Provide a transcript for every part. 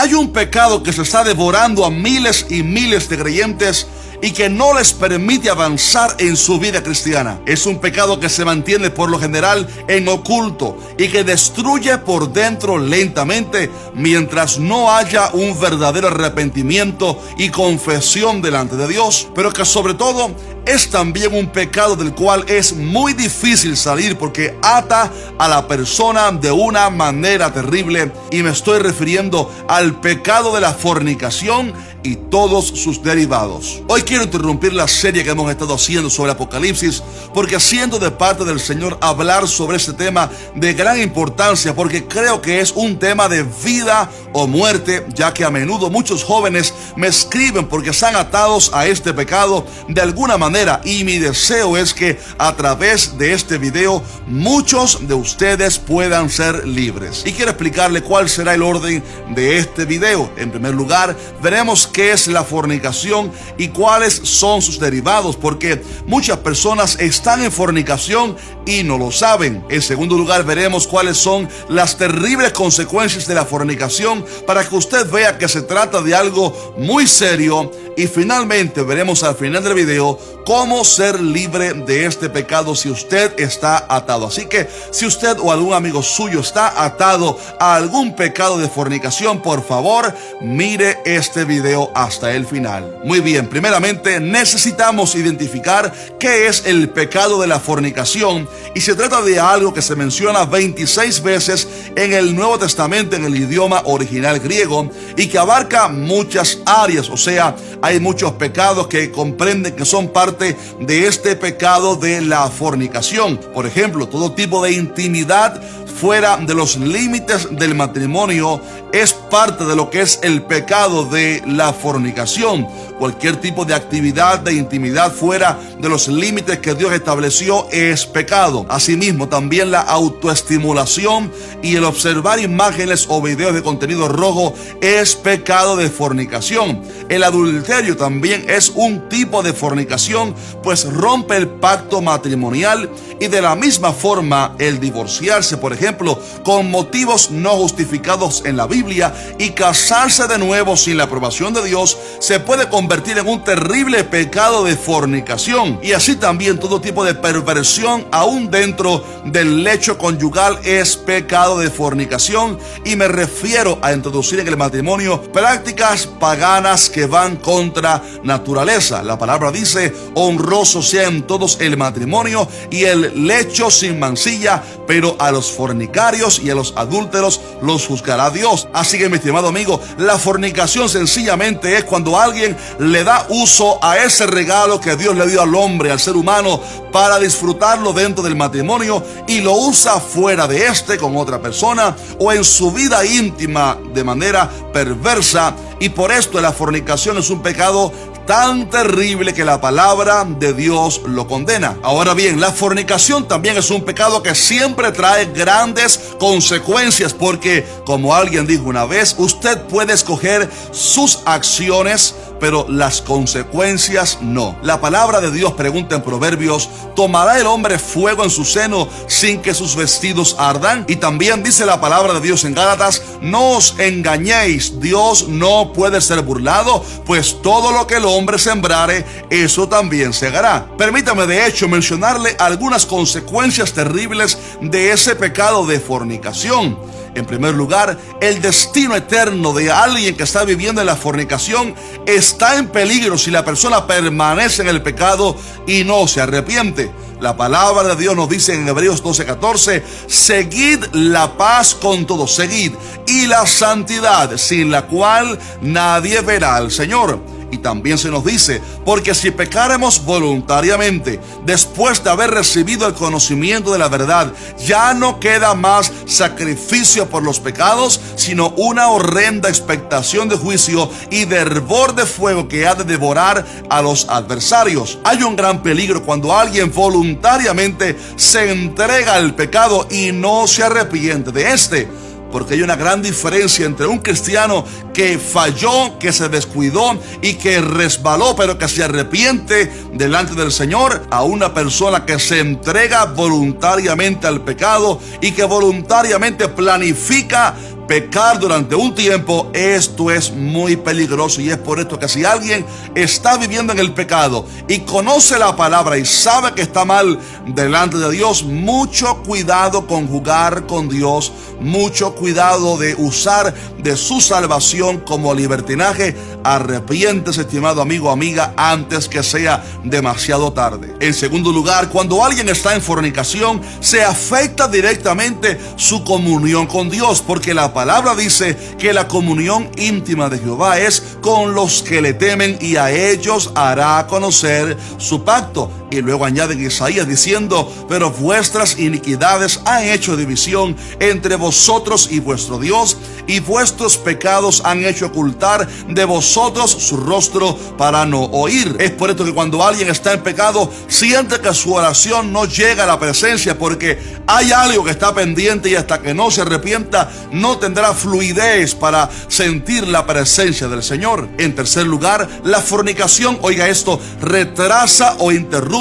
Hay un pecado que se está devorando a miles y miles de creyentes y que no les permite avanzar en su vida cristiana. Es un pecado que se mantiene por lo general en oculto y que destruye por dentro lentamente mientras no haya un verdadero arrepentimiento y confesión delante de Dios, pero que sobre todo es también un pecado del cual es muy difícil salir porque ata a la persona de una manera terrible, y me estoy refiriendo al pecado de la fornicación y todos sus derivados. Hoy quiero interrumpir la serie que hemos estado haciendo sobre Apocalipsis porque siento de parte del Señor hablar sobre este tema de gran importancia, porque creo que es un tema de vida o muerte, ya que a menudo muchos jóvenes me escriben porque están atados a este pecado de alguna manera, y mi deseo es que a través de este video muchos de ustedes puedan ser libres. Y quiero explicarle cuál será el orden de este video. En primer lugar, veremos qué es la fornicación y cuáles son sus derivados, porque muchas personas están en fornicación y no lo saben. En segundo lugar, veremos cuáles son las terribles consecuencias de la fornicación para que usted vea que se trata de algo muy serio. Y finalmente veremos al final del video cómo ser libre de este pecado si usted está atado. Así que si usted o algún amigo suyo está atado a algún pecado de fornicación, por favor, mire este video hasta el final. Muy bien, primeramente necesitamos identificar qué es el pecado de la fornicación, y se trata de algo que se menciona 26 veces en el Nuevo Testamento en el idioma original griego y que abarca muchas áreas. O sea, hay muchos pecados que comprenden que son parte de este pecado de la fornicación. Por ejemplo, todo tipo de intimidad fuera de los límites del matrimonio es parte de lo que es el pecado de la fornicación. Cualquier tipo de actividad de intimidad fuera de los límites que Dios estableció es pecado. Asimismo, también la autoestimulación y el observar imágenes o videos de contenido rojo es pecado de fornicación. El adulterio también es un tipo de fornicación, pues rompe el pacto matrimonial, y de la misma forma el divorciarse, por ejemplo, con motivos no justificados en la Biblia, y casarse de nuevo sin la aprobación de Dios se puede convertir en un terrible pecado de fornicación. Y así también todo tipo de perversión aún dentro del lecho conyugal es pecado de fornicación, y me refiero a introducir en el matrimonio prácticas paganas que van contra naturaleza. La palabra dice: honroso sea en todos el matrimonio y el lecho sin mancilla, pero a los fornicarios y a los adúlteros los juzgará Dios. Así que, mi estimado amigo, la fornicación sencillamente es cuando alguien le da uso a ese regalo que Dios le dio al hombre, al ser humano, para disfrutarlo dentro del matrimonio, y lo usa fuera de este con otra persona o en su vida íntima de manera perversa. Y por esto la fornicación es un pecado tan terrible que la palabra de Dios lo condena. Ahora bien, la fornicación también es un pecado que siempre trae grandes consecuencias, porque, como alguien dijo una vez, usted puede escoger sus acciones, pero las consecuencias no. La palabra de Dios pregunta en Proverbios: ¿tomará el hombre fuego en su seno sin que sus vestidos ardan? Y también dice la palabra de Dios en Gálatas: no os engañéis, Dios no puede ser burlado, pues todo lo que el hombre sembrare, eso también segará. Permítame de hecho mencionarle algunas consecuencias terribles de ese pecado de fornicación. En primer lugar, el destino eterno de alguien que está viviendo en la fornicación está en peligro si la persona permanece en el pecado y no se arrepiente. La palabra de Dios nos dice en Hebreos 12:14: seguid la paz con todos, seguid, y la santidad, sin la cual nadie verá al Señor. Y también se nos dice: porque si pecáremos voluntariamente, después de haber recibido el conocimiento de la verdad, ya no queda más sacrificio por los pecados, sino una horrenda expectación de juicio y de hervor de fuego que ha de devorar a los adversarios. Hay un gran peligro cuando alguien voluntariamente se entrega al pecado y no se arrepiente de este. Porque hay una gran diferencia entre un cristiano que falló, que se descuidó y que resbaló, pero que se arrepiente delante del Señor, a una persona que se entrega voluntariamente al pecado y que voluntariamente planifica pecar durante un tiempo, esto es muy peligroso. Y es por esto que si alguien está viviendo en el pecado y conoce la palabra y sabe que está mal delante de Dios, mucho cuidado con jugar con Dios, mucho cuidado de usar de su salvación como libertinaje. Arrepiéntese, estimado amigo o amiga, antes que sea demasiado tarde. En segundo lugar, cuando alguien está en fornicación, se afecta directamente su comunión con Dios, porque la palabra dice que la comunión íntima de Jehová es con los que le temen y a ellos hará conocer su pacto. Y luego añade en Isaías diciendo: pero vuestras iniquidades han hecho división entre vosotros y vuestro Dios, y vuestros pecados han hecho ocultar de vosotros su rostro para no oír. Es por esto que cuando alguien está en pecado, siente que su oración no llega a la presencia, porque hay algo que está pendiente, y hasta que no se arrepienta no tendrá fluidez para sentir la presencia del Señor. En tercer lugar, la fornicación, oiga esto, retrasa o interrumpe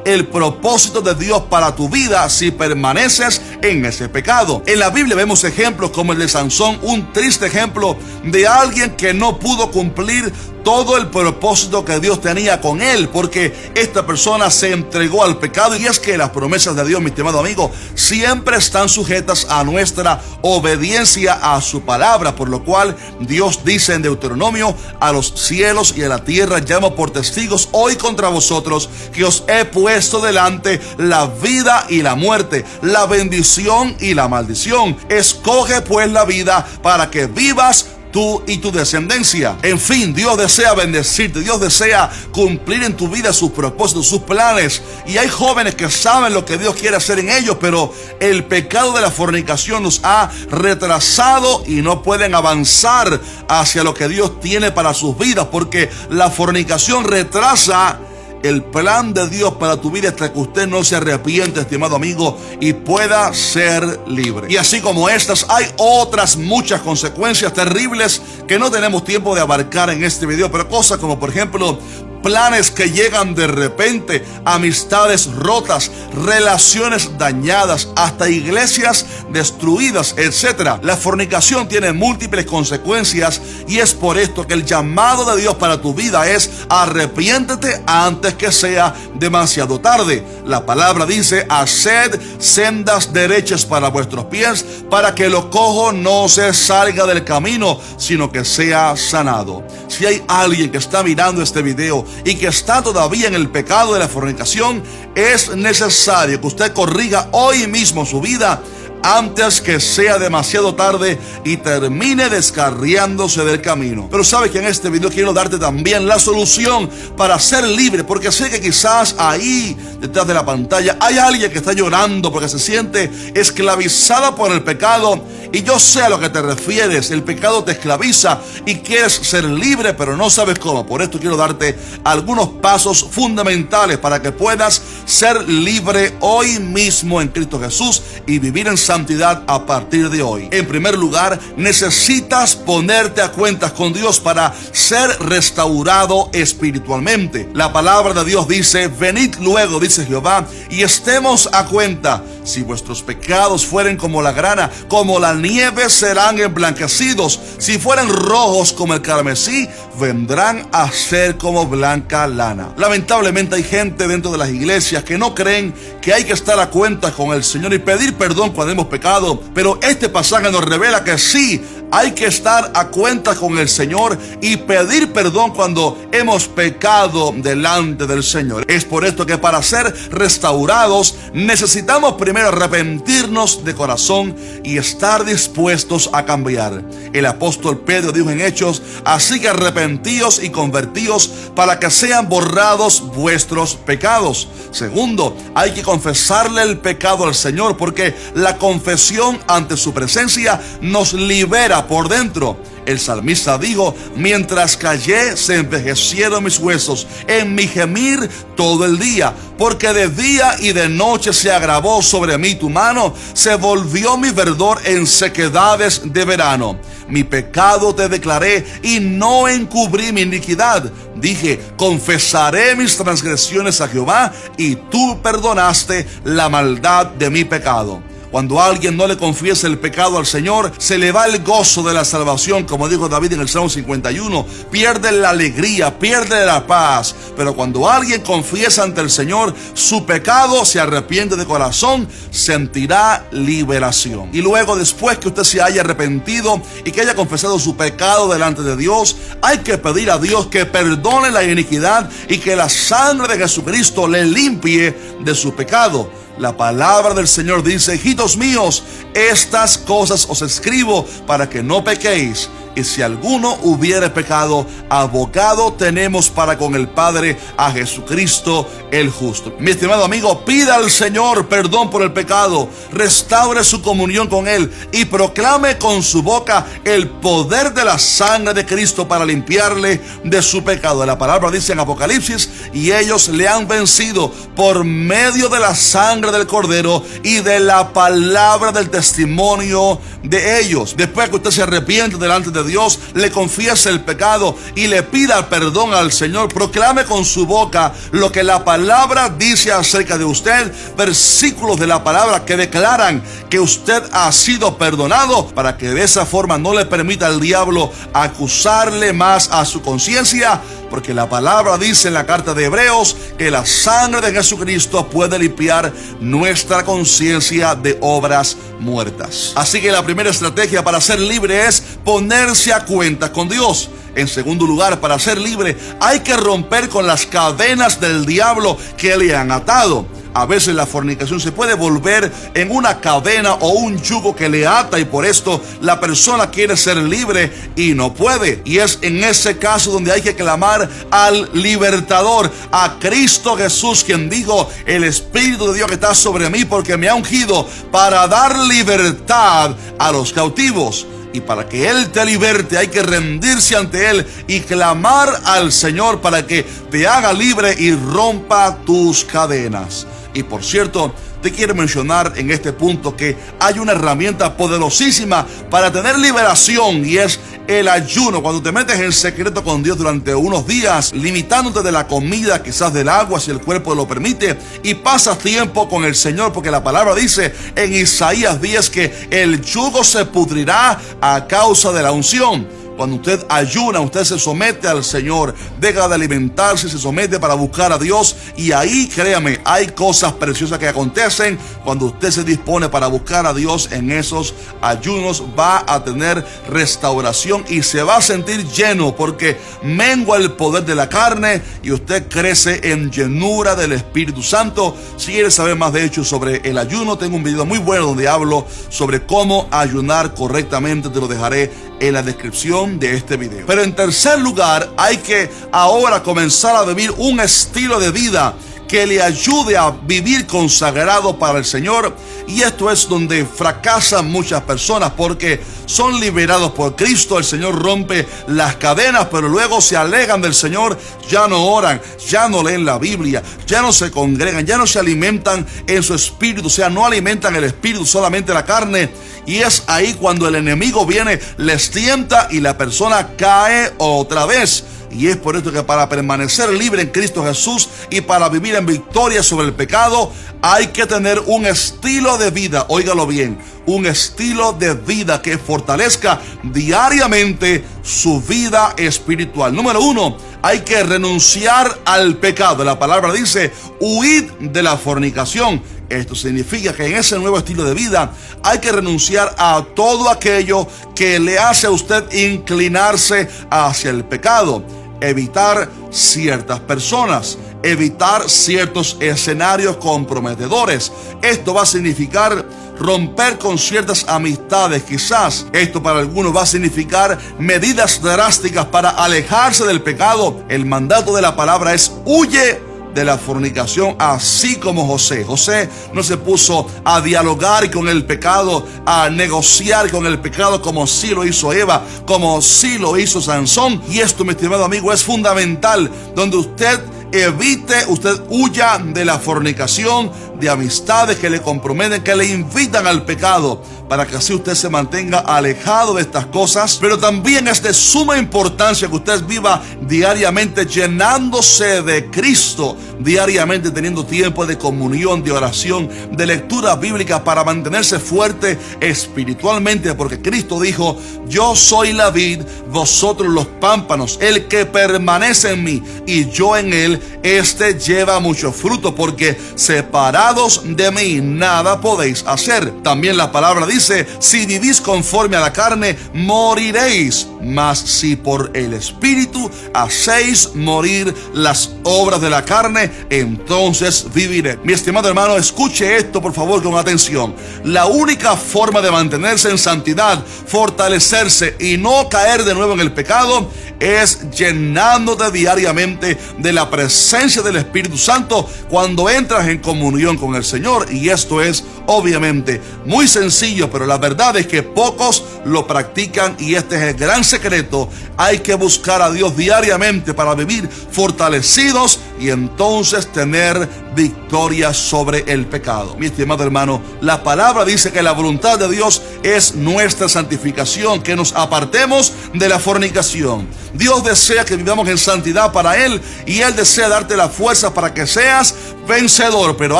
el propósito de Dios para tu vida si permaneces en ese pecado. En la Biblia vemos ejemplos como el de Sansón, un triste ejemplo de alguien que no pudo cumplir todo el propósito que Dios tenía con él, porque esta persona se entregó al pecado. Y es que las promesas de Dios, mi estimado amigo, siempre están sujetas a nuestra obediencia a su palabra, por lo cual Dios dice en Deuteronomio: a los cielos y a la tierra llamo por testigos hoy contra vosotros, que os he puesto delante la vida y la muerte, la bendición y la maldición. Escoge pues la vida para que vivas tú y tu descendencia. En fin, Dios desea bendecirte, Dios desea cumplir en tu vida sus propósitos, sus planes. Y hay jóvenes que saben lo que Dios quiere hacer en ellos, pero el pecado de la fornicación los ha retrasado y no pueden avanzar hacia lo que Dios tiene para sus vidas, porque la fornicación retrasa el plan de Dios para tu vida hasta que usted no se arrepiente, estimado amigo, y pueda ser libre. Y así como estas, hay otras muchas consecuencias terribles que no tenemos tiempo de abarcar en este video, pero cosas como, por ejemplo, planes que llegan de repente, amistades rotas, relaciones dañadas, hasta iglesias destruidas, etc. La fornicación tiene múltiples consecuencias, y es por esto que el llamado de Dios para tu vida es: arrepiéntete antes que sea demasiado tarde. La palabra dice: haced sendas derechas para vuestros pies, para que lo cojo no se salga del camino, sino que sea sanado. Si hay alguien que está mirando este video y que está todavía en el pecado de la fornicación, es necesario que usted corrija hoy mismo su vida antes que sea demasiado tarde y termine descarriándose del camino. Pero sabes que en este video quiero darte también la solución para ser libre, porque sé que quizás ahí detrás de la pantalla hay alguien que está llorando porque se siente esclavizada por el pecado. Y yo sé a lo que te refieres. El pecado te esclaviza y quieres ser libre, pero no sabes cómo. Por esto quiero darte algunos pasos fundamentales para que puedas ser libre hoy mismo en Cristo Jesús y vivir en santidad a partir de hoy. En primer lugar, necesitas ponerte a cuentas con Dios para ser restaurado espiritualmente. La palabra de Dios dice: venid luego, dice Jehová, y estemos a cuenta. Si vuestros pecados fueren como la grana, como la nieve, serán emblanquecidos. Si fueren rojos como el carmesí, vendrán a ser como blanca lana. Lamentablemente hay gente dentro de las iglesias que no creen que hay que estar a cuentas con el Señor y pedir perdón cuando hemos pecado. Pero este pasaje nos revela que sí, hay que estar a cuentas con el Señor y pedir perdón cuando hemos pecado delante del Señor. Es por esto que para ser restaurados necesitamos primero arrepentirnos de corazón y estar dispuestos a cambiar. El apóstol Pedro dijo en Hechos: así que arrepentíos y convertíos para que sean borrados vuestros pecados. Segundo, hay que confesarle el pecado al Señor, porque la confesión ante su presencia nos libera por dentro. El salmista dijo: mientras callé se envejecieron mis huesos en mi gemir todo el día, porque de día y de noche se agravó sobre mí tu mano, se volvió mi verdor en sequedades de verano. Mi pecado te declaré y no encubrí mi iniquidad. Dije: confesaré mis transgresiones a Jehová, y tú perdonaste la maldad de mi pecado. Cuando alguien no le confiesa el pecado al Señor, se le va el gozo de la salvación, como dijo David en el Salmo 51. Pierde la alegría, pierde la paz. Pero cuando alguien confiesa ante el Señor su pecado, se arrepiente de corazón, sentirá liberación. Y luego, después que usted se haya arrepentido y que haya confesado su pecado delante de Dios, hay que pedir a Dios que perdone la iniquidad y que la sangre de Jesucristo le limpie de su pecado. La palabra del Señor dice: hijitos míos, estas cosas os escribo para que no pequéis. Y si alguno hubiere pecado, abogado tenemos para con el Padre, a Jesucristo el justo. Mi estimado amigo, pida al Señor perdón por el pecado, restaure su comunión con Él y proclame con su boca el poder de la sangre de Cristo para limpiarle de su pecado. La palabra dice en Apocalipsis: y ellos le han vencido por medio de la sangre del Cordero y de la palabra del testimonio de ellos. Después que usted se arrepiente delante de Dios, le confiese el pecado y le pida perdón al Señor, proclame con su boca lo que la palabra dice acerca de usted, versículos de la palabra que declaran que usted ha sido perdonado, para que de esa forma no le permita al diablo acusarle más a su conciencia, porque la palabra dice en la carta de Hebreos que la sangre de Jesucristo puede limpiar nuestra conciencia de obras muertas. Así que la primera estrategia para ser libre es ponerse a cuentas con Dios. En segundo lugar, para ser libre hay que romper con las cadenas del diablo que le han atado. A veces la fornicación se puede volver en una cadena o un yugo que le ata, y por esto la persona quiere ser libre y no puede. Y es en ese caso donde hay que clamar al libertador, a Cristo Jesús, quien dijo: el Espíritu de Dios que está sobre mí, porque me ha ungido para dar libertad a los cautivos. Y para que Él te liberte hay que rendirse ante Él y clamar al Señor para que te haga libre y rompa tus cadenas. Y por cierto, te quiero mencionar en este punto que hay una herramienta poderosísima para tener liberación, y es el ayuno. Cuando te metes en secreto con Dios durante unos días, limitándote de la comida, quizás del agua si el cuerpo lo permite, y pasas tiempo con el Señor, porque la palabra dice en Isaías 10 que el yugo se pudrirá a causa de la unción. Cuando usted ayuna, usted se somete al Señor, deja de alimentarse, se somete para buscar a Dios, y ahí, créame, hay cosas preciosas que acontecen cuando usted se dispone para buscar a Dios. En esos ayunos va a tener restauración y se va a sentir lleno, porque mengua el poder de la carne y usted crece en llenura del Espíritu Santo. Si quieres saber más de hecho sobre el ayuno, tengo un video muy bueno donde hablo sobre cómo ayunar correctamente. Te lo dejaré en la descripción de este video. Pero en tercer lugar, hay que ahora comenzar a vivir un estilo de vida que le ayude a vivir consagrado para el Señor. Y esto es donde fracasan muchas personas, porque son liberados por Cristo, el Señor rompe las cadenas, pero luego se alejan del Señor, ya no oran, ya no leen la Biblia, ya no se congregan, ya no se alimentan en su espíritu, o sea, no alimentan el espíritu, solamente la carne. Y es ahí cuando el enemigo viene, les tienta y la persona cae otra vez. Y es por esto que para permanecer libre en Cristo Jesús y para vivir en victoria sobre el pecado, hay que tener un estilo de vida, óigalo bien, un estilo de vida que fortalezca diariamente su vida espiritual. Número 1, hay que renunciar al pecado. La palabra dice: huid de la fornicación. Esto significa que en ese nuevo estilo de vida hay que renunciar a todo aquello que le hace a usted inclinarse hacia el pecado. Evitar ciertas personas, evitar ciertos escenarios comprometedores. Esto va a significar romper con ciertas amistades. Quizás esto para algunos va a significar medidas drásticas para alejarse del pecado. El mandato de la palabra es: huye de la fornicación, así como José. José no se puso a dialogar con el pecado, a negociar con el pecado, como sí lo hizo Eva, como sí lo hizo Sansón. Y esto, mi estimado amigo, es fundamental, donde usted evite, usted huya de la fornicación, de amistades que le comprometen, que le invitan al pecado, para que así usted se mantenga alejado de estas cosas. Pero también es de suma importancia que usted viva diariamente llenándose de Cristo, diariamente teniendo tiempo de comunión, de oración, de lectura bíblica, para mantenerse fuerte espiritualmente, porque Cristo dijo: yo soy la vid, vosotros los pámpanos. El que permanece en mí y yo en él, este lleva mucho fruto, porque separados de mí nada podéis hacer. También la palabra dice: si vivís conforme a la carne, moriréis, mas si por el Espíritu hacéis morir las obras de la carne, entonces viviré. Mi estimado hermano, escuche esto por favor con atención. La única forma de mantenerse en santidad, fortalecerse y no caer de nuevo en el pecado, es llenándote diariamente de la presencia del Espíritu Santo cuando entras en comunión con el Señor. Y esto es obviamente muy sencillo, pero la verdad es que pocos lo practican, y este es el gran secreto. Hay que buscar a Dios diariamente para vivir fortalecidos y entonces tener victoria sobre el pecado. Mi estimado hermano, la palabra dice que la voluntad de Dios es nuestra santificación, que nos apartemos de la fornicación. Dios desea que vivamos en santidad para Él, y Él desea darte la fuerza para que seas vencedor, pero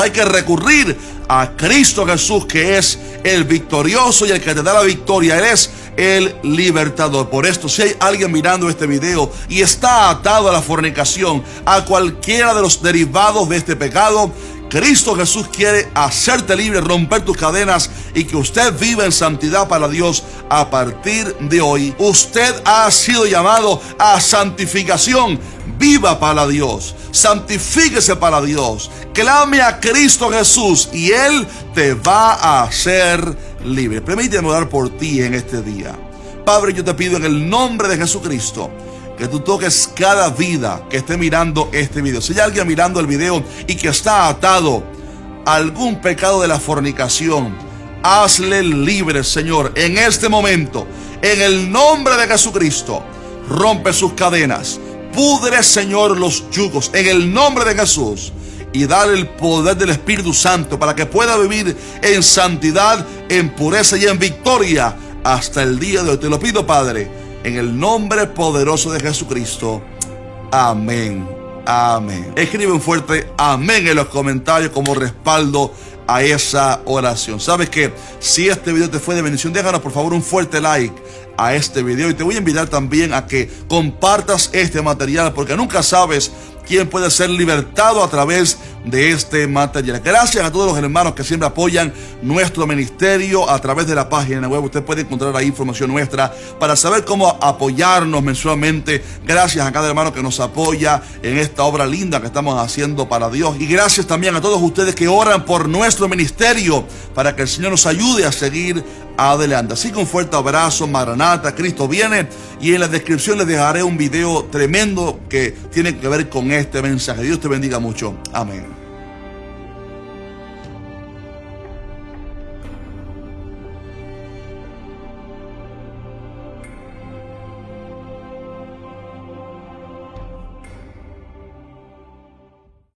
hay que recurrir a Cristo Jesús, que es el victorioso y el que te da la victoria. Él es el libertador. Por esto, si hay alguien mirando este video y está atado a la fornicación, a cualquiera de los derivados de este pecado, Cristo Jesús quiere hacerte libre, romper tus cadenas, y que usted viva en santidad para Dios a partir de hoy. Usted ha sido llamado a santificación. Viva para Dios, santifíquese para Dios, clame a Cristo Jesús y Él te va a hacer libre. Permíteme orar por ti en este día. Padre, yo te pido en el nombre de Jesucristo que tú toques cada vida que esté mirando este video. Si hay alguien mirando el video y que está atado a algún pecado de la fornicación, hazle libre, Señor, en este momento. En el nombre de Jesucristo, rompe sus cadenas. Pudre, Señor, los yugos en el nombre de Jesús, y dale el poder del Espíritu Santo para que pueda vivir en santidad, en pureza y en victoria hasta el día de hoy. Te lo pido, Padre, en el nombre poderoso de Jesucristo. Amén. Amén. Escribe un fuerte amén en los comentarios como respaldo a esa oración. Sabes que si este video te fue de bendición, déjanos por favor un fuerte like a este video, y te voy a invitar también a que compartas este material, porque nunca sabes quién puede ser libertado a través de este material. Gracias a todos los hermanos que siempre apoyan nuestro ministerio a través de la página web. Usted puede encontrar ahí información nuestra para saber cómo apoyarnos mensualmente. Gracias a cada hermano que nos apoya en esta obra linda que estamos haciendo para Dios. Y gracias también a todos ustedes que oran por nuestro ministerio para que el Señor nos ayude a seguir adelante. Así que un fuerte abrazo. Maranata, Cristo viene. Y en la descripción les dejaré un video tremendo que tiene que ver con este mensaje. Dios te bendiga mucho. Amén.